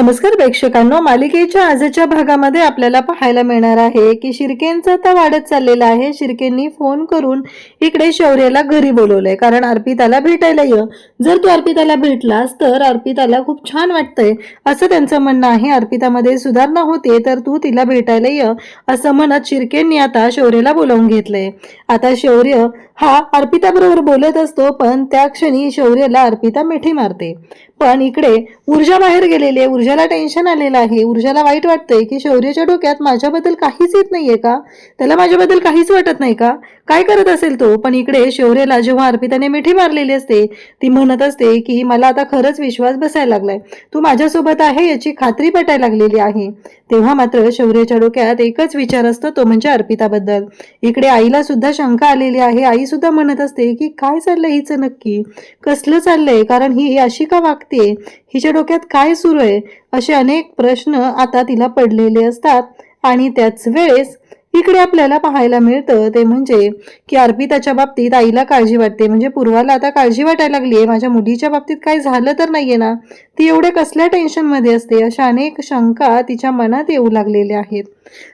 नमस्कार प्रेक्षकांनो, मालिकेच्या आजच्या भागामध्ये आपल्याला पाहायला मिळणार आहे की शिर्केंचा आता वाढत चाललेला आहे. शिर्केंनी फोन करून इकडे शौर्याला घरी बोलवलंय, कारण अर्पिताला भेटायला ये. जर तू अर्पिताला भेटलास तर अर्पिताला खूप छान वाटतंय असं त्यांचं म्हणणं आहे. अर्पितामध्ये सुधारणा होते तर तू तिला भेटायला ये असं म्हणत शिर्केंनी आता शौर्याला बोलावून घेतलंय. आता शौर्य हा अर्पिता बरोबर बोलत असतो, पण त्या क्षणी शौर्याला अर्पिता मिठी मारते. पण इकडे ऊर्जा बाहेर गेलेली आहे. ऊर्जाला टेन्शन आलेलं आहे. ऊर्जाला वाईट वाटतंय की शौर्याच्या डोक्यात माझ्याबद्दल काहीच येत नाहीये का, त्याला माझ्याबद्दल काहीच वाटत नाही का, काय करत असेल तो. पण इकडे शौर्याला जेव्हा अर्पिताने मिठी मारलेली असते, ती म्हणत असते की मला आता खरंच विश्वास बसायला लागलाय, तू माझ्यासोबत आहे याची खात्री पटायला लागलेली आहे. तेव्हा मात्र शौर्याच्या डोक्यात एकच विचार असतो, तो म्हणजे अर्पिताबद्दल. इकडे आईला सुद्धा शंका आलेली आहे. आई सुद्धा म्हणत असते की काय चाललंय हिचं नक्की, कसलं चाललंय, कारण ही अशी का वागते, हिच्या डोक्यात काय सुरू आहे, असे अनेक प्रश्न आता तिला पडलेले असतात. आणि त्याच वेळेस इकडे आपल्याला पाहायला मिळतं ते म्हणजे की अर्पिताच्या बाबतीत आईला काळजी वाटते. म्हणजे पूर्वाला आता काळजी वाटायला लागली आहे, माझ्या मुलीच्या बाबतीत काही झालं तर नाहीये ना, ती एवढे कसल्या टेन्शन मध्ये असते, अशा अनेक शंका तिच्या मनात येऊ लागलेल्या आहेत.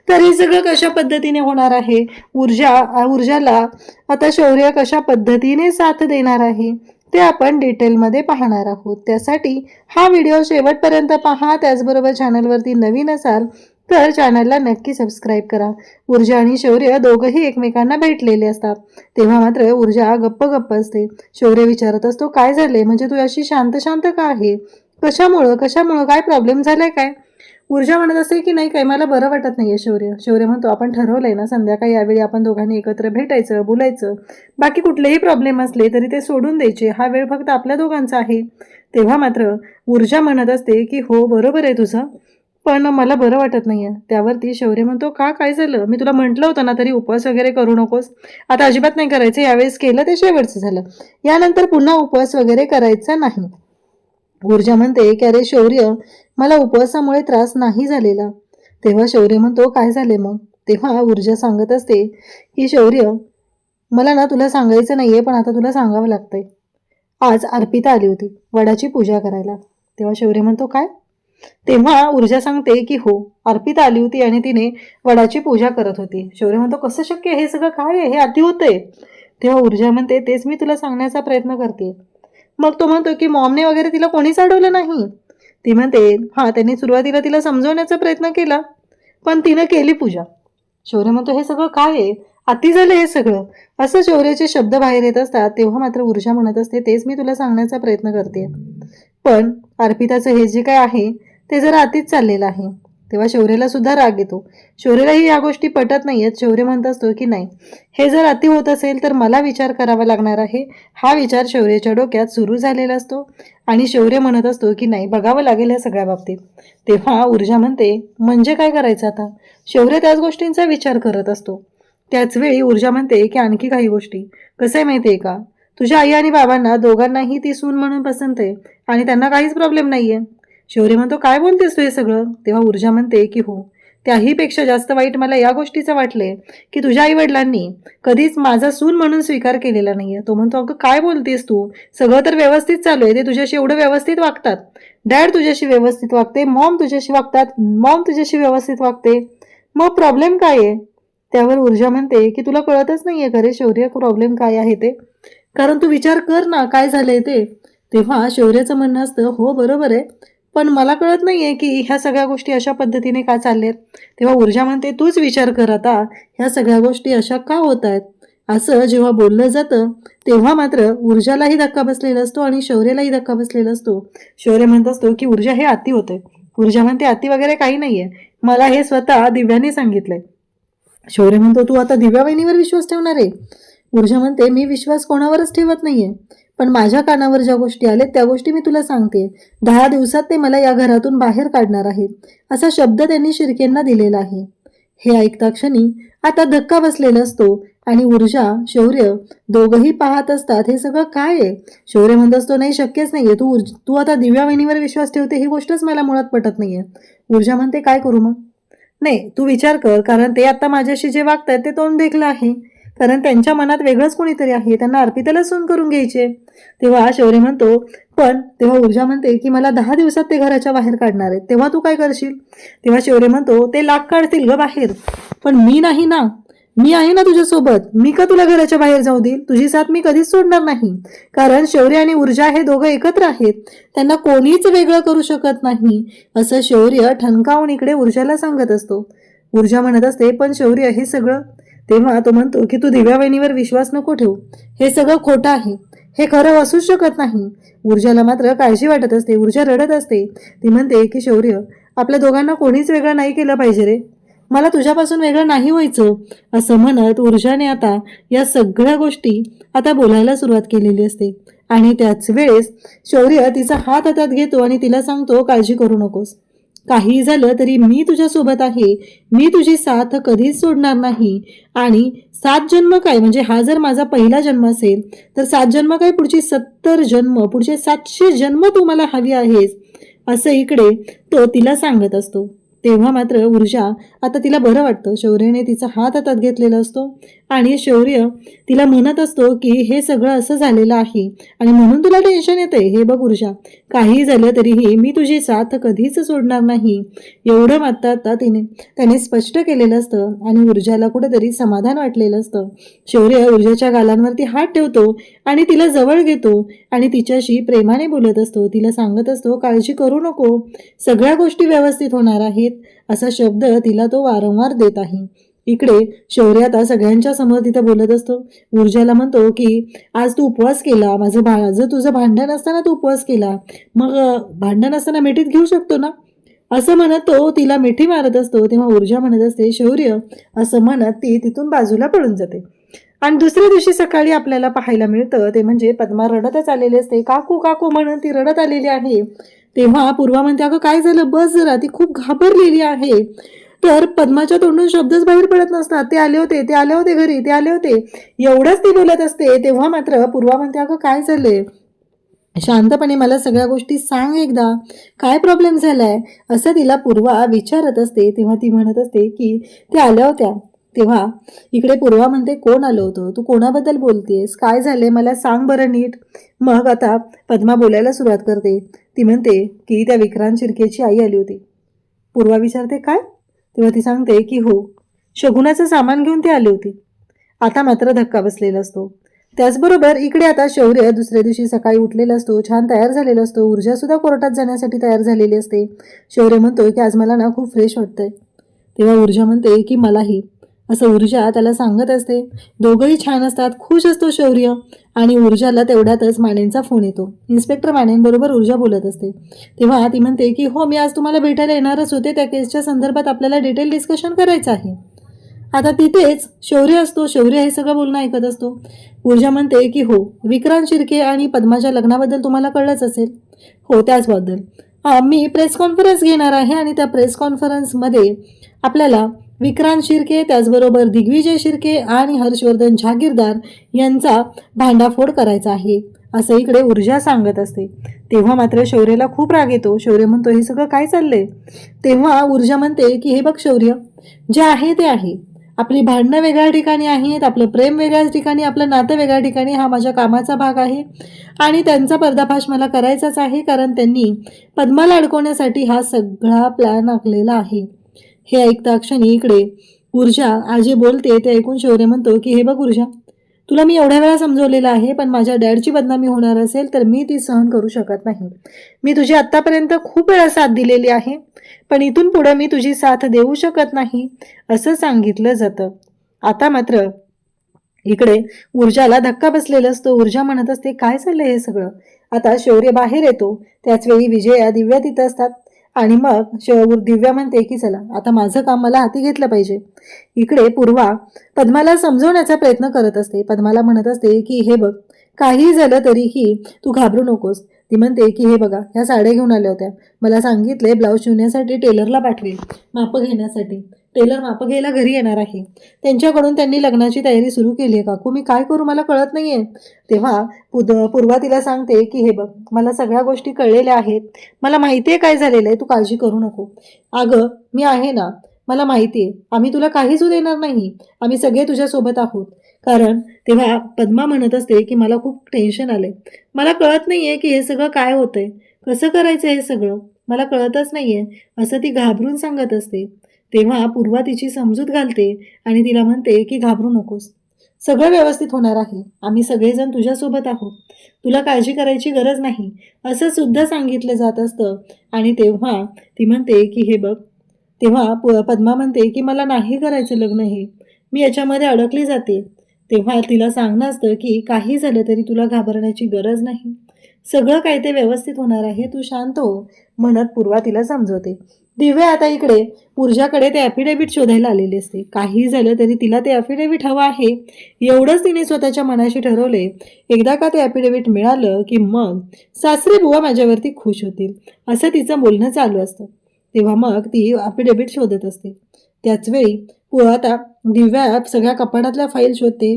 तर हे सगळं कशा पद्धतीने होणार आहे, ऊर्जाला आता शौर्य कशा पद्धतीने साथ देणार आहे ते आपण डिटेलमध्ये पाहणार आहोत. त्यासाठी हा व्हिडिओ शेवटपर्यंत पहा. त्याचबरोबर चॅनलवरती नवीन असाल तर चॅनलला नक्की सबस्क्राईब करा. ऊर्जा आणि शौर्य दोघंही एकमेकांना भेटलेले असतात. तेव्हा मात्र ऊर्जा गप्प असते. शौर्य विचारत असतो काय झाले, म्हणजे तू अशी शांत शांत का आहे, कशामुळं काय प्रॉब्लेम झालाय काय. ऊर्जा म्हणत असते की नाही, काही मला बरं वाटत नाहीये. शौर्य म्हणतो आपण ठरवलंय ना, संध्याकाळी यावेळी आपण दोघांनी एकत्र भेटायचं, बोलायचं, बाकी कुठलेही प्रॉब्लेम असले तरी ते सोडून द्यायचे, हा वेळ फक्त आपल्या दोघांचा आहे. तेव्हा मात्र ऊर्जा म्हणत असते की हो बरोबर आहे तुझं, पण मला बरं वाटत नाहीये. त्यावरती शौर्य म्हणतो का, काय झालं, मी तुला म्हटलं होतं ना तरी उपवास वगैरे करू नकोस. आता अजिबात नाही करायचं, यावेळेस केलं ते शेवटचं झालं, यानंतर पुन्हा उपवास वगैरे करायचा नाही. ऊर्जा म्हणते की अरे शौर्य, मला उपवासामुळे त्रास नाही झालेला. तेव्हा शौर्य म्हणतो काय झाले मग. तेव्हा ऊर्जा सांगत असते की शौर्य, मला ना तुला सांगायचं नाहीये, पण आता तुला सांगावं लागतंय. आज अर्पिता आली होती वडाची पूजा करायला. तेव्हा शौर्य म्हणतो काय. तेव्हा ऊर्जा सांगते की हो, अर्पिता आली होती आणि तिने वडाची पूजा करत होती. शौर्य म्हणतो कसं शक्य, हे सगळं काय आहे, हे अति होतंय. तेव्हा ऊर्जा म्हणते तेच मी तुला सांगण्याचा प्रयत्न करते. मग तो म्हणतो की मॉमने वगैरे तिला कोणीच अडवलं नाही. ती म्हणते हा, त्यांनी सुरुवातीला तिला समजवण्याचा प्रयत्न केला, पण तिनं केली पूजा. शौर्य म्हणतो हे सगळं काय आहे, अति झालं हे सगळं, असं शौर्याचे शब्द बाहेर येत असतात. तेव्हा मात्र ऊर्जा म्हणत असते तेच मी तुला सांगण्याचा प्रयत्न करते, पण अर्पिताचं हे जे काय आहे ते जरा अतिच चाललेलं आहे. तेव्हा शौर्याला सुद्धा राग येतो. शौर्यालाही या गोष्टी पटत नाहीयेत. शौर्य म्हणत असतो की नाही, हे जर अति होत असेल तर मला विचार करावा लागणार आहे. हा विचार शौर्याच्या डोक्यात सुरू झालेला असतो आणि शौर्य म्हणत असतो की नाही, बघावं लागेल या सगळ्या बाबतीत. तेव्हा ऊर्जा म्हणते म्हणजे काय करायचं आता. शौर्य त्याच गोष्टींचा विचार करत असतो. त्याच वेळी ऊर्जा म्हणते की आणखी काही गोष्टी. कसं आहे माहितीये का, तुझ्या आई आणि बाबांना दोघांनाही ती सून म्हणून पसंत आहे आणि त्यांना काहीच प्रॉब्लेम नाहीये. शौर्य म्हणतो काय बोलतेस तू हे सगळं. तेव्हा ऊर्जा म्हणते की हो, त्याही पेक्षा जास्त वाईट मला या गोष्टीचं वाटलंय की तुझ्या आई वडिलांनी कधीच माझा सून म्हणून स्वीकार केलेला नाहीये. तो म्हणतो अगं काय बोलतेस तू, सगळं तर व्यवस्थित चालू आहे, ते तुझ्याशी एवढं व्यवस्थित वागतात, डॅड तुझ्याशी व्यवस्थित वागते, मॉम तुझ्याशी वागतात, मॉम तुझ्याशी व्यवस्थित वागते, मग प्रॉब्लेम काय आहे. त्यावर ऊर्जा म्हणते की तुला कळतच नाहीये खरे शौर्य, प्रॉब्लेम काय आहे ते, कारण तू विचार कर ना काय झालंय ते. तेव्हा शौर्याचं म्हणणं असतं हो बरोबर आहे, पण मला कळत नाहीये की ह्या सगळ्या गोष्टी अशा पद्धतीने का चालल्यात. तेव्हा ऊर्जा म्हणते तूच विचार कर आता, ह्या सगळ्या गोष्टी अशा का होत आहेत. असं जेव्हा बोललं जातं तेव्हा मात्र ऊर्जालाही धक्का बसलेला असतो आणि शौर्यालाही धक्का बसलेला असतो. शौर्य म्हणत असतो की ऊर्जा हे अति होतंय. ऊर्जा म्हणते अति वगैरे काही नाहीये, मला हे स्वतः दिव्याने सांगितलंय. शौर्य म्हणतो तू आता दिव्या वहिनीवर विश्वास ठेवणार आहे. ऊर्जा म्हणते मी विश्वास कोणावरच ठेवत नाहीये, पण माझ्या कानावर ज्या गोष्टी आल्यात त्या गोष्टी मी तुला सांगते. 10 दिवसात ते मला या घरातून बाहेर काढणार आहेत, असा शब्द त्यांनी शिर्केंना दिलेला आहे. हे ऐकता क्षणी आता धक्का बसलेला असतो आणि ऊर्जा शौर्य दोघंही पाहत असतात हे सगळं काय आहे. शौर्य म्हणत असतो नाही, शक्यच नाहीये, तू आता दिव्या वहिनीवर विश्वास ठेवते ही गोष्टच मला मुळात पटत नाहीये. ऊर्जा म्हणते काय करू मग. नाही तू विचार कर, कारण ते आता माझ्याशी जे वागतायत ते तोंड देखलं आहे, कारण त्यांच्या मनात वेगळंच कोणीतरी आहे, त्यांना अर्पिताला सून करून घ्यायचे. तेव्हा शौर्य म्हणतो, पण तेव्हा ऊर्जा म्हणते की मला 10 दिवसात ते घराच्या बाहेर काढणार आहेत, तेव्हा तू काय करशील? तेव्हा शौर्य म्हणतो, ते लाख काढतील ग बाहेर, पण मी नाही ना, मी आहे ना तुझ्यासोबत, मी का तुला घराच्या बाहेर जाऊ देईल? तुझी साथ मी कधीच सोडणार नाही. कारण शौर्य आणि ऊर्जा हे दोघं एकत्र आहेत, त्यांना कोणीच वेगळं करू शकत नाही, असं शौर्य ठणकावून इकडे ऊर्जाला सांगत असतो. ऊर्जा म्हणत असते, पण शौर्य हे सगळं, तेव्हा तो म्हणतो की तू दिव्या वहिनीवर विश्वास नको ठेवू, हे सगळं खोटं आहे, हे खरं असूच शकत नाही. ऊर्जाला मात्र काळजी वाटत असते, ऊर्जा रडत असते. ती म्हणते की शौर्य, आपल्या दोघांना कोणीच वेगळं नाही केलं पाहिजे रे, मला तुझ्यापासून वेगळं नाही व्हायचं. असं म्हणत ऊर्जाने आता या सगळ्या गोष्टी आता बोलायला सुरुवात केलेली असते. आणि त्याच वेळेस शौर्य तिचा हात हातात घेतो आणि तिला सांगतो, काळजी करू नकोस, काही झालं तरी मी तुझ्यासोबत आहे, मी तुझी साथ कधीच सोडणार नाही. आणि 7 जन्म काय, म्हणजे हा जर माझा पहिला जन्म असेल तर 7 जन्म काय, पुढची 70 जन्म, पुढचे 700 जन्म तू मला हवी आहेस, असं इकडे तो तिला सांगत असतो. तेव्हा मात्र ऊर्जा आता तिला बरं वाटतं. शौर्याने तिचा हात हातात घेतलेला असतो आणि शौर्य तिला म्हणत असतो की हे सगळं असं झालेलं आहे आणि म्हणून तुला टेन्शन येतंय. हे बघ ऊर्जा, काही झालं तरीही मी तुझी साथ कधीच सोडणार नाही, एवढं मात्र आता त्याने स्पष्ट केलेलं असतं आणि ऊर्जाला कुठेतरी समाधान वाटलेलं असतं. शौर्य ऊर्जाच्या गालांवरती हात ठेवतो आणि तिला जवळ घेतो आणि तिच्याशी प्रेमाने बोलत असतो. तिला सांगत असतो, काळजी करू नको, सगळ्या गोष्टी व्यवस्थित होणार आहेत, असा शब्द तिला तो वारंवार देत आहे. इकडे शौर्य आता सगळ्यांच्या समोर तिथं बोलत असतो. ऊर्जाला म्हणतो की आज तू उपवास केला, माझं तुझं भांडण असताना तू उपवास केला, मग भांडण असताना मिठीत घेऊ शकतो ना, असं म्हणत तो तिला मिठी मारत असतो. तेव्हा ऊर्जा म्हणत असते, शौर्य, असं म्हणत ती तिथून बाजूला पळून जाते. आणि दुसऱ्या दिवशी सकाळी आपल्याला पाहायला मिळतं ते म्हणजे पद्मा रडतच आलेली असते. काकू काकू म्हणून ती रडत आलेली आहे. तेव्हा पूर्वा म्हणते, अगं काय झालं, बस जरा, ती खूप घाबरलेली आहे. तर पद्माच्या तोंडून शब्दच बाहेर पडत नसतात, ते आले होते घरी, ते आले होते, एवढंच ती बोलत असते. तेव्हा मात्र पूर्वा म्हणते, अगं काय झालंय, शांतपणे मला सगळ्या गोष्टी सांग एकदा, काय प्रॉब्लेम झालाय, असं तिला पूर्वा विचारत असते. तेव्हा ती म्हणत असते की त्या आल्या होत्या. तेव्हा इकडे पूर्वा म्हणते, कोण आलं होतं, तू कोणाबद्दल बोलतेस, काय झाले मला सांग बरं नीट. मग आता पद्मा बोलायला सुरुवात करते. ती म्हणते की त्या विक्रांत शिर्केची आई आली होती. पूर्वा विचारते, काय? तेव्हा ती सांगते की हो, शगुनाचं सामान घेऊन ती आली होती. आता मात्र धक्का बसलेला असतो. त्याचबरोबर इकडे आता शौर्य दुसऱ्या दिवशी सकाळी उठलेला असतो, छान तयार झालेला असतो. ऊर्जा सुद्धा कोर्टात जाण्यासाठी तयार झालेली असते. शौर्य म्हणतो की आज मला ना खूप फ्रेश वाटतंय. तेव्हा ऊर्जा म्हणते की मलाही, असं ऊर्जा त्याला सांगत असते. दोघंही छान असतात, खुश असतो शौर्य. आणि ऊर्जाला तेवढ्यातच मानेंचा फोन येतो. इन्स्पेक्टर मानेंबरोबर ऊर्जा बोलत असते. तेव्हा ती म्हणते की हो, मी आज तुम्हाला भेटायला येणारच होते, त्या केसच्या संदर्भात आपल्याला डिटेल डिस्कशन करायचं आहे. आता तिथेच शौर्य असतो. शौर्य हे सगळं बोलणं ऐकत असतो. ऊर्जा म्हणते की हो, विक्रांत शिर्के आणि पद्माच्या लग्नाबद्दल तुम्हाला कळलंच असेल. हो, त्याचबद्दल मी प्रेस कॉन्फरन्स घेणार आहे आणि त्या प्रेस कॉन्फरन्समध्ये आपल्याला विक्रांत शिर्के, त्याचबरोबर दिग्विजय शिर्के आणि हर्षवर्धन जहागीरदार यांचा भांडाफोड करायचा आहे, असं इकडे ऊर्जा सांगत असते. तेव्हा मात्र शौर्याला खूप राग येतो. शौर्य म्हणतो, हे सगळं काय चाललंय? तेव्हा ऊर्जा म्हणते की हे बघ शौर्य, जे आहे ते आहे, आपली भांडणं वेगळ्या ठिकाणी आहेत, आपलं प्रेम वेगळ्याच ठिकाणी, आपलं नातं वेगळ्या ठिकाणी, हा माझ्या कामाचा भाग आहे आणि त्यांचा पर्दाफाश मला करायचाच आहे, कारण त्यांनी पद्माला अडकवण्यासाठी हा सगळा प्लॅन आखलेला आहे. हे ऐकता क्षणी इकडे ऊर्जा आजी बोलते ते ऐकून शौर्य म्हणतो की हे बघ ऊर्जा, तुला मी एवढ्या वेळा समजवलेलं आहे, पण माझ्या डॅडची बदनामी होणार असेल तर मी ती सहन करू शकत नाही. मी तुझी आत्तापर्यंत खूप वेळा साथ दिलेली आहे, पण इथून पुढे मी तुझी साथ देऊ शकत नाही, असं सांगितलं जातं. आता मात्र इकडे ऊर्जाला धक्का बसलेला असतो. ऊर्जा म्हणत असते, काय चाललंय हे सगळं? आता शौर्य बाहेर येतो. त्याचवेळी विजया, दिव्या तिथं असतात आणि मग दिव्या म्हणते की चला आता माझं काम मला हाती घेतलं पाहिजे. इकडे पूर्वा पद्माला समजवण्याचा प्रयत्न करत असते. पद्माला म्हणत असते की हे बघ, काही झालं तरीही तू घाबरू नकोस. ती म्हणते की हे बघा, ह्या साड्या घेऊन आल्या होत्या, मला सांगितले ब्लाऊज शिवण्यासाठी टेलरला पाठवेल, मापं घेण्यासाठी. टेलर मापं घ्यायला घरी येणार आहे, त्यांच्याकडून त्यांनी लग्नाची तयारी सुरू केली आहे. काकू मी काय करू, मला कळत नाहीये. तेव्हा पूर्वा तिला सांगते की हे बघ, मला सगळ्या गोष्टी कळलेल्या आहेत, मला माहिती आहे काय झालेलं आहे, तू काळजी करू नको. अगं मी आहे ना, मला माहिती आहे, आम्ही तुला काहीच देणार नाही, आम्ही सगळे तुझ्यासोबत आहोत. कारण तेव्हा पद्मा म्हणत असते की मला खूप टेन्शन आलंय, मला कळत नाहीये की हे सगळं काय होतंय, कसं करायचं हे सगळं, मला कळतच नाहीये, असं ती घाबरून सांगत असते. तेव्हा पूर्वा तिची समजूत घालते आणि तिला म्हणते की घाबरू नकोस, सगळं व्यवस्थित होणार आहे, आम्ही सगळेजण तुझ्यासोबत आहोत, तुला काळजी करायची गरज नाही, असं सुद्धा सांगितलं जात असतं. आणि तेव्हा ती म्हणते की हे बघ, तेव्हा पद्मा म्हणते की मला नाही करायचं लग्न हे, मी याच्यामध्ये अडकली जाते. तेव्हा तिला सांगणं असतं की काही झालं तरी तुला घाबरण्याची गरज नाही, सगळं काय ते व्यवस्थित होणार आहे, तू शांत हो, म्हणत पूर्वा तिला समजवते. दिव्या आता इकडे ऊर्जाकडे ते ॲफिडेव्हिट शोधायला आलेली असते. काही झालं तरी तिला ते ॲफिडेव्हिट हवं आहे, एवढंच तिने स्वतःच्या मनाशी ठरवले. एकदा का ते ॲफिडेव्हिट मिळालं की मग सासरे बुवा माझ्यावरती खुश होतील, असं तिचं बोलणं चालू असतं. तेव्हा मग ती ॲफिडेव्हिट शोधत असते. त्याचवेळी आता दिव्या सगळ्या कपाटातल्या फाईल शोधते.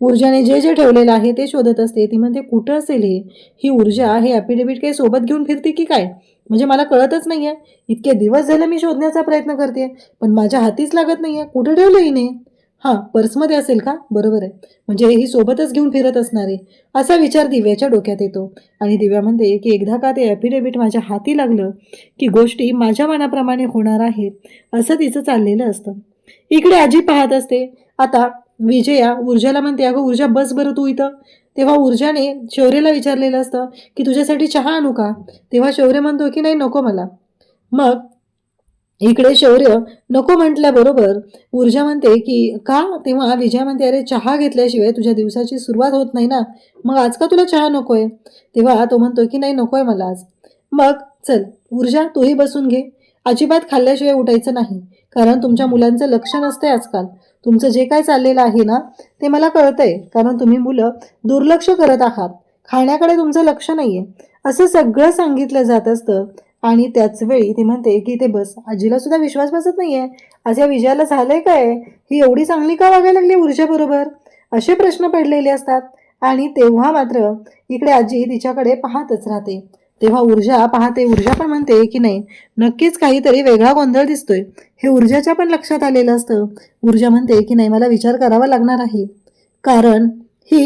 ऊर्जाने जे जे ठेवलेलं आहे ते शोधत असते. ती म्हणते कुठं असेल हे, ही ऊर्जा हे ॲफिडेव्हिट काही सोबत घेऊन फिरते की काय, म्हणजे मला कळतच नाहीये, इतके दिवस झाले मी शोधण्याचा प्रयत्न करते पण माझ्या हातीच लागत नाहीये, कुठे ठेवलं हिने, हां पर्समध्ये असेल का, बरोबर आहे, म्हणजे ही सोबतच घेऊन फिरत असणार आहे, असा विचार दिव्याच्या डोक्यात येतो. आणि दिव्या म्हणते की एकदा का ते ॲफिडेव्हिट माझ्या हाती लागलं की गोष्टी माझ्या मनाप्रमाणे होणार आहेत, असं तिचं चाललेलं असतं. इकडे आजी पाहत असते. आता विजया ऊर्जाला म्हणते अगं ऊर्जा बस बरं तू इथं. तेव्हा ऊर्जाने शौर्यला विचारलेलं असतं की तुझ्यासाठी चहा आणू का. तेव्हा शौर्य म्हणतो की नाही नको मला. मग इकडे शौर्य नको म्हटल्याबरोबर ऊर्जा म्हणते की का. तेव्हा विजया म्हणते अरे चहा घेतल्याशिवाय तुझ्या दिवसाची सुरुवात होत नाही ना, मग आज का तुला चहा नकोय. तेव्हा तो म्हणतो की नाही नकोय मला आज. मग चल ऊर्जा तूही बसून घे, अजिबात खाल्ल्याशिवाय उठायचं नाही, कारण तुमच्या मुलांचं लक्ष नसतंय आजकाल, तुमचं जे काय चाललेलं आहे ना ते मला कळतंय, कारण तुम्ही मुलं दुर्लक्ष करत आहात, खाण्याकडे तुमचं लक्ष नाहीये, असं सगळं सांगितलं जात असतं. आणि त्याच वेळी ती म्हणते की ते बस, आजीला सुद्धा विश्वास बसत नाहीये, आज या विजयाला झालंय काय, ही एवढी चांगली का वागायला लागली ऊर्जाबरोबर, असे प्रश्न पडलेले असतात. आणि तेव्हा मात्र इकडे आजी तिच्याकडे पाहतच राहते. तेव्हा ऊर्जा पाहते, ऊर्जा पण म्हणते की नाही नक्कीच काहीतरी वेगळा गोंधळ दिसतोय, हे ऊर्जाच्या पण लक्षात आलेलं असतं. ऊर्जा म्हणते की नाही मला विचार करावा लागणार आहे, कारण ही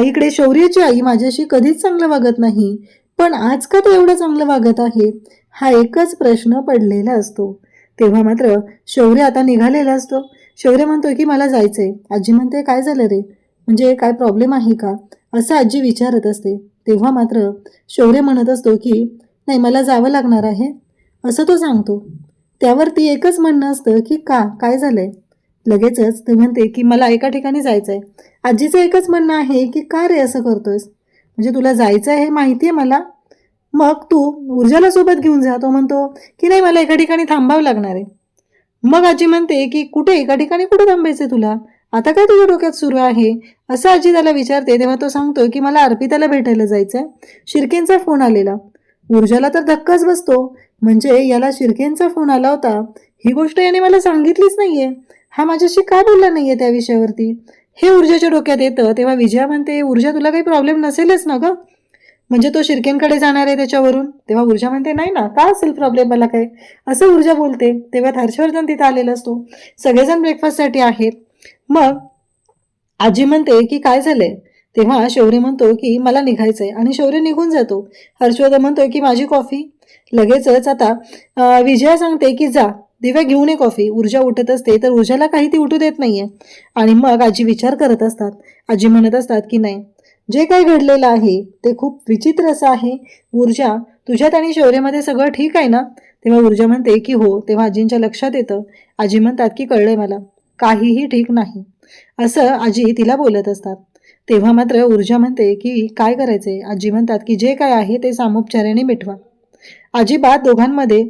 इकडे शौर्याची आई माझ्याशी कधीच चांगलं वागत नाही, पण आज का तो एवढं चांगलं वागत आहे, हा एकच प्रश्न पडलेला असतो. तेव्हा मात्र शौर्य आता निघालेला असतो. शौर्य म्हणतो की मला जायचंय. आजी म्हणते काय झालं रे, म्हणजे काय प्रॉब्लेम आहे का, असं आजी विचारत असते. तेव्हा मात्र शौर्य म्हणत असतो की नाही मला जावं लागणार आहे, असं तो सांगतो. त्यावरती एकच म्हणणं असतं की का काय झालंय. लगेचच ते म्हणते की मला एका ठिकाणी जायचंय. आजीचं एकच म्हणणं आहे की का रे असं करतोयस, म्हणजे तुला जायचं आहे हे माहिती आहे मला, मग तू ऊर्जाला सोबत घेऊन जा. तो म्हणतो की नाही मला एका ठिकाणी थांबावं लागणार आहे. मग आजी म्हणते की कुठे, एका ठिकाणी कुठे थांबायचंय तुला, आता काय तुझ्या डोक्यात सुरू आहे, असं आजी त्याला विचारते. तेव्हा तो सांगतो की मला अर्पिताला भेटायला जायचंय, शिर्केंचा फोन आलेला. ऊर्जाला तर धक्काच बसतो, म्हणजे याला शिर्केंचा फोन आला होता, ही गोष्ट याने मला सांगितलीच नाहीये, हा माझ्याशी का बोलला नाहीये त्या विषयावरती, हे ऊर्जाच्या डोक्यात येतं. तेव्हा विजया म्हणते ऊर्जा तुला काही प्रॉब्लेम नसेलच ना ग, म्हणजे तो शिर्केंकडे जाणार आहे त्याच्यावरून. तेव्हा ऊर्जा म्हणते नाही ना, का असेल प्रॉब्लेम मला काय, असं ऊर्जा बोलते. तेव्हा हर्षवर्धन तिथं आलेला असतो, सगळेजण ब्रेकफास्टसाठी आहेत. मग आजी म्हणते की काय झालंय. तेव्हा शौर्य म्हणतो की मला निघायचंय आणि शौर्य निघून जातो. हर्षवर्धन म्हणतोय की माझी कॉफी. लगेचच आता विजया सांगते की जा दिव्या घेऊन ये कॉफी. ऊर्जा उठत असते तर ऊर्जाला काही ती उठू देत नाहीये. आणि मग आजी विचार करत असतात. आजी म्हणत असतात की नाही, जे काही घडलेलं आहे ते खूप विचित्र असं आहे. ऊर्जा तुझ्यात आणि शौर्यामध्ये सगळं ठीक आहे ना. तेव्हा ऊर्जा म्हणते की हो. तेव्हा आजींच्या लक्षात येतं. आजी म्हणतात की कळलंय मला, काहीही ठीक नाही, असं आजी तिला बोलत असतात. तेव्हा मात्र ऊर्जा म्हणते की काय करायचंय. आजी म्हणतात की जे काय आहे ते सामोपचाराने मिटवा. अजिबात दोघांमध्ये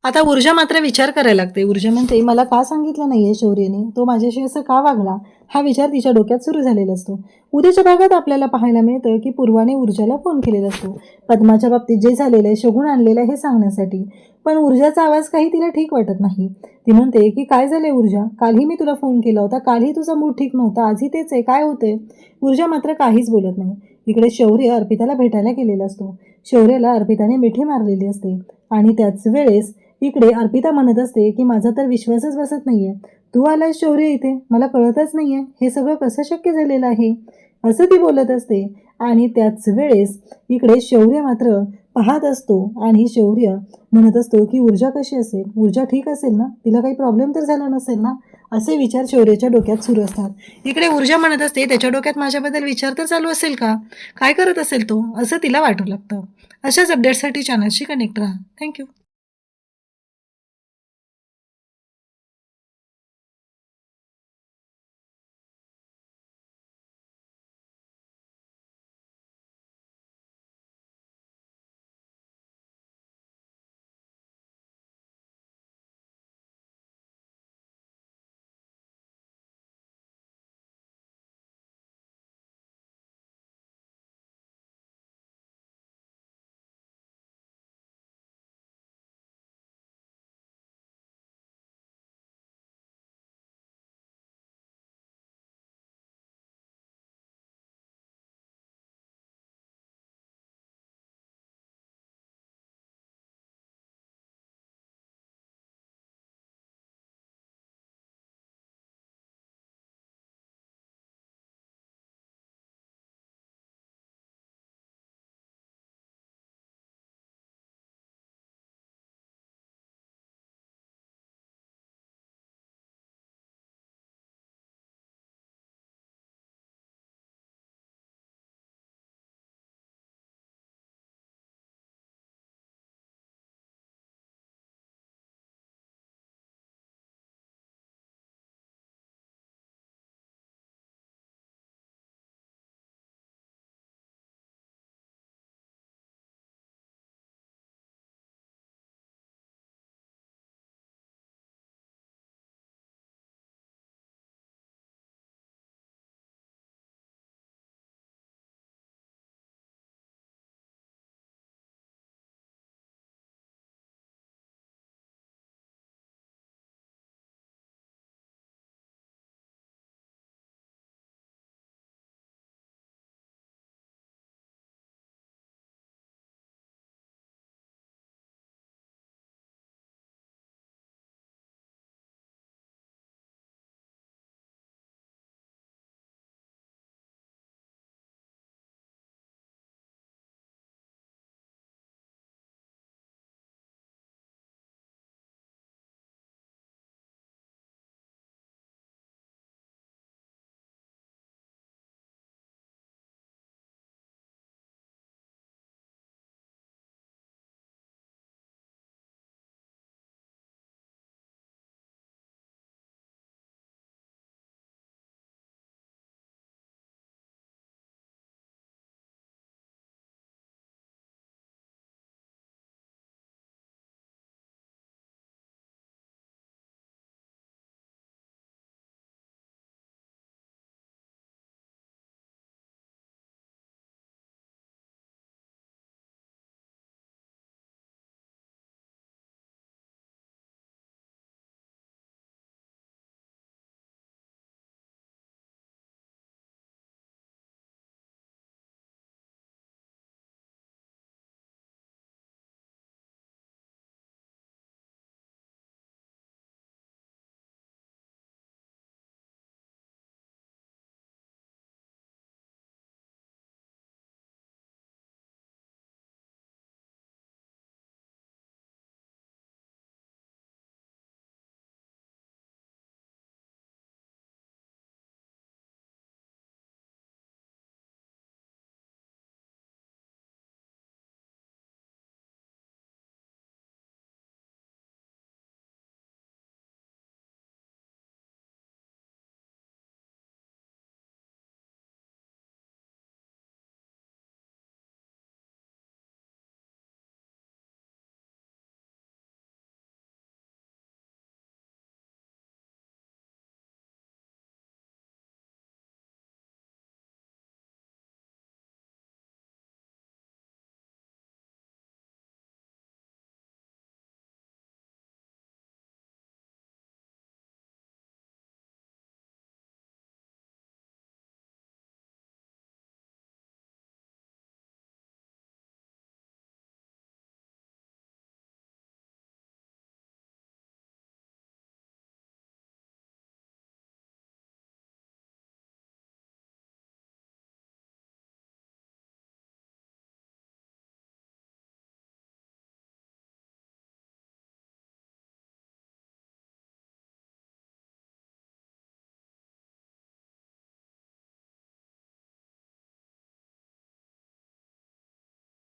आता ऊर्जा मात्र विचार करायला लागते. ऊर्जा म्हणते मला का सांगितलं नाहीये शौर्यने, तो माझ्याशी असं का वागला, हा विचार तिच्या डोक्यात सुरू झालेला असतो. उद्याच्या भागात आपल्याला पाहायला मिळतं की पूर्वाने ऊर्जाला फोन केलेला असतो, पद्माच्या बाबतीत जे झालेलं आहे, शगुन आणलेलं आहे हे सांगण्यासाठी. पण ऊर्जाचा आवाज काही तिला ठीक वाटत नाही. ती म्हणते की काय झालंय ऊर्जा, कालही मी तुला फोन केला होता, कालही तुझा मूड ठीक नव्हता, आजही तेच आहे, काय होतंय. ऊर्जा मात्र काहीच बोलत नाही. इकडे शौर्य अर्पिताला भेटायला गेलेला असतो. शौर्याला अर्पिताने मिठी मारलेली असते आणि त्याच वेळेस इकडे अर्पिता म्हणत असते की माझा तर विश्वासच बसत नाहीये, तू आलाय शौर्य इथे, मला कळतच नाहीये हे सगळं कसं शक्य झालेलं आहे, असं ती बोलत असते. आणि त्याच वेळेस इकडे शौर्य मात्र पाहत असतो आणि शौर्य म्हणत असतो की ऊर्जा कशी असेल, ऊर्जा ठीक असेल ना, तिला काही प्रॉब्लेम तर झाला नसेल ना, असे विचार शौर्याच्या डोक्यात सुरू असतात. इकडे ऊर्जा म्हणत असते त्याच्या डोक्यात माझ्याबद्दल विचार तर चालू असेल का, काय करत असेल तो, असं तिला वाटू लागतं. अशाच अपडेटसाठी चॅनलशी कनेक्ट राहा. थँक्यू.